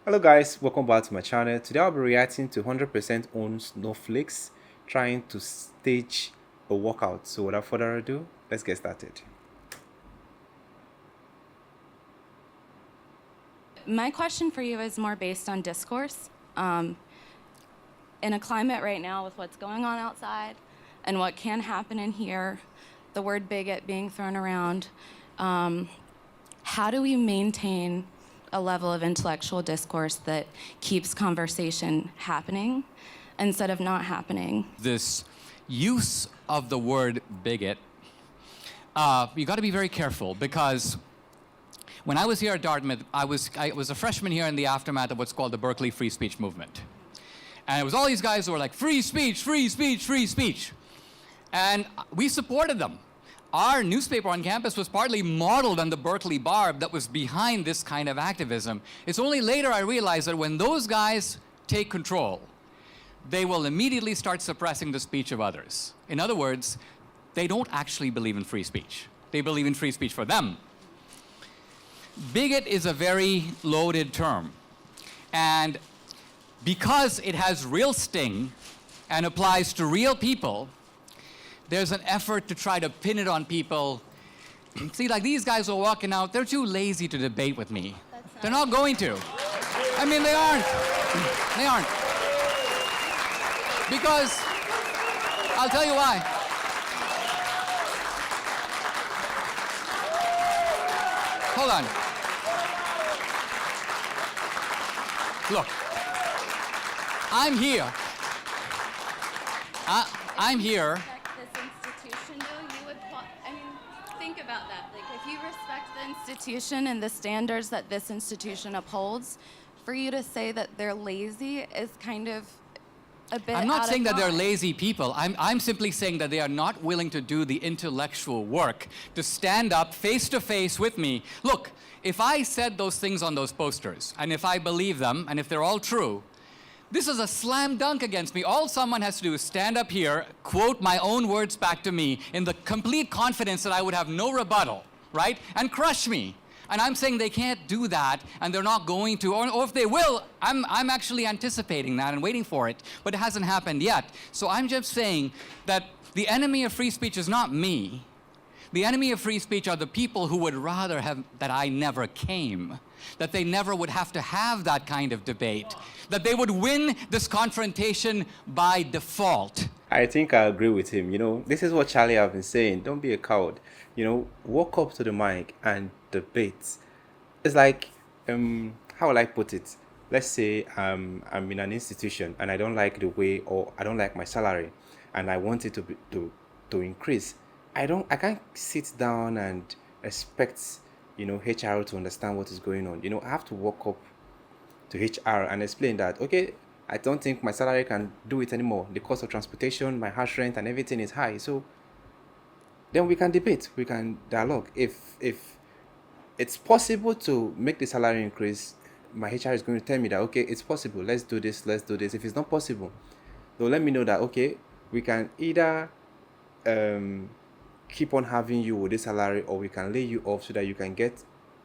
Hello guys, welcome back to my channel. Today I'll be reacting to 100% owned Snowflakes trying to stage a walkout. So without further ado, let's get started. My question for you is more based on discourse. In a climate right now with what's going on outside and what can happen in here, the word bigot being thrown around, how do we maintain a level of intellectual discourse that keeps conversation happening instead of not happening? This use of the word bigot, you got to be very careful because when I was here at Dartmouth, I was a freshman here in the aftermath of what's called the Berkeley free speech movement. And it was all these guys who were like, free speech, free speech, free speech. And we supported them. Our newspaper on campus was partly modeled on the Berkeley Barb that was behind this kind of activism. It's only later I realized that when those guys take control, they will immediately start suppressing the speech of others. In other words, they don't actually believe in free speech. They believe in free speech for them. Bigot is a very loaded term. And because it has real sting and applies to real people, there's an effort to try to pin it on people. See, like these guys are walking out, they're too lazy to debate with me. They're not going to. I mean, they aren't. They aren't. Because, I'll tell you why. Hold on. Look, I'm here. I'm here. This institution, though, you would, think about that. Like, if you respect the institution and the standards that this institution upholds, for you to say that they're lazy is kind of a bit I'm not out saying of that they're line. lazy people. I'm simply saying that they are not willing to do the intellectual work to stand up face to face with me. Look, if I said those things on those posters, and if I believe them, and if they're all true, this is a slam dunk against me. All someone has to do is stand up here, quote my own words back to me in the complete confidence that I would have no rebuttal, right? And crush me. And I'm saying they can't do that, and they're not going to, or if they will, I'm actually anticipating that and waiting for it, but it hasn't happened yet. So I'm just saying that the enemy of free speech is not me. The enemy of free speech are the people who would rather have that I never came, that they never would have to have that kind of debate, that they would win this confrontation by default. I think I agree with him. This is what Charlie have been saying. Don't be a coward. Walk up to the mic and debate. It's like, how will I put it? Let's say I'm in an institution and I don't like the way, or I don't like my salary, and I want it to increase. I can't sit down and expect HR to understand what is going on. I have to walk up to HR and explain that, okay, I don't think my salary can do it anymore. The cost of transportation, my house rent, and everything is high. So then we can debate, we can dialogue. If it's possible to make the salary increase, my HR is going to tell me that, okay, it's possible. Let's do this. Let's do this. If it's not possible, they'll let me know that, okay, we can either keep on having you with this salary, or we can lay you off so that you can get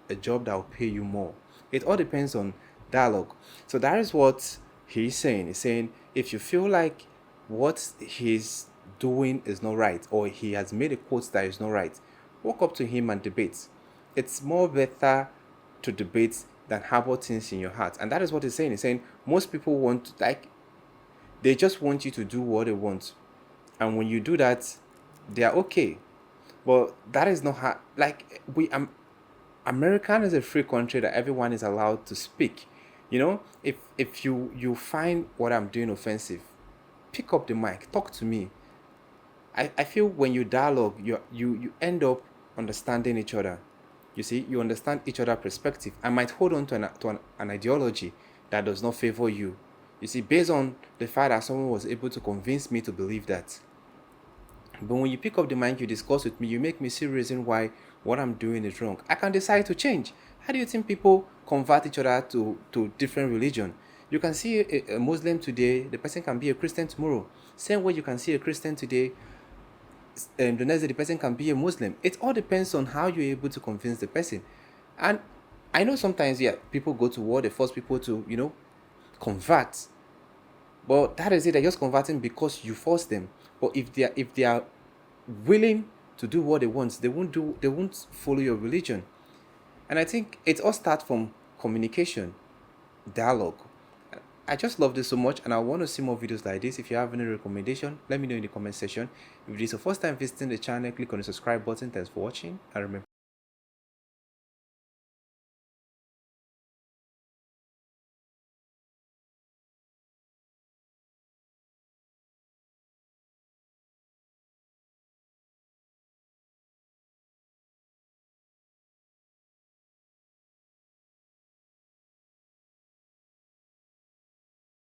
a job that will pay you more. It all depends on dialogue. So that is what he's saying. He's saying if you feel like what he's doing is not right, or he has made a quote that is not right, walk up to him and debate. It's more better to debate than harbor things in your heart. And that is what he's saying. He's saying most people want, like, they just want you to do what they want. And when you do that, they are okay. But that is not how, like, American is a free country that everyone is allowed to speak. If you find what I'm doing offensive, pick up the mic, talk to me. I feel when you dialogue, you end up understanding each other. You see, you understand each other's perspective. I might hold on to an ideology that does not favor you. You see, based on the fact that someone was able to convince me to believe that. But when you pick up the mic, you discuss with me, you make me see reason why what I'm doing is wrong. I can decide to change. How do you think people convert each other to different religion? You can see a Muslim today, the person can be a Christian tomorrow. Same way you can see a Christian today, the next day the person can be a Muslim. It all depends on how you're able to convince the person. And I know sometimes, yeah, people go to war, they force people to, convert. But that is it, they're just converting because you force them. But if they are willing to do what they want, they won't follow your religion. And I think it all starts from communication, dialogue. I just love this so much, and I want to see more videos like this. If you have any recommendation, let me know in the comment section. If this is your first time visiting the channel, click on the subscribe button. Thanks for watching, and remember,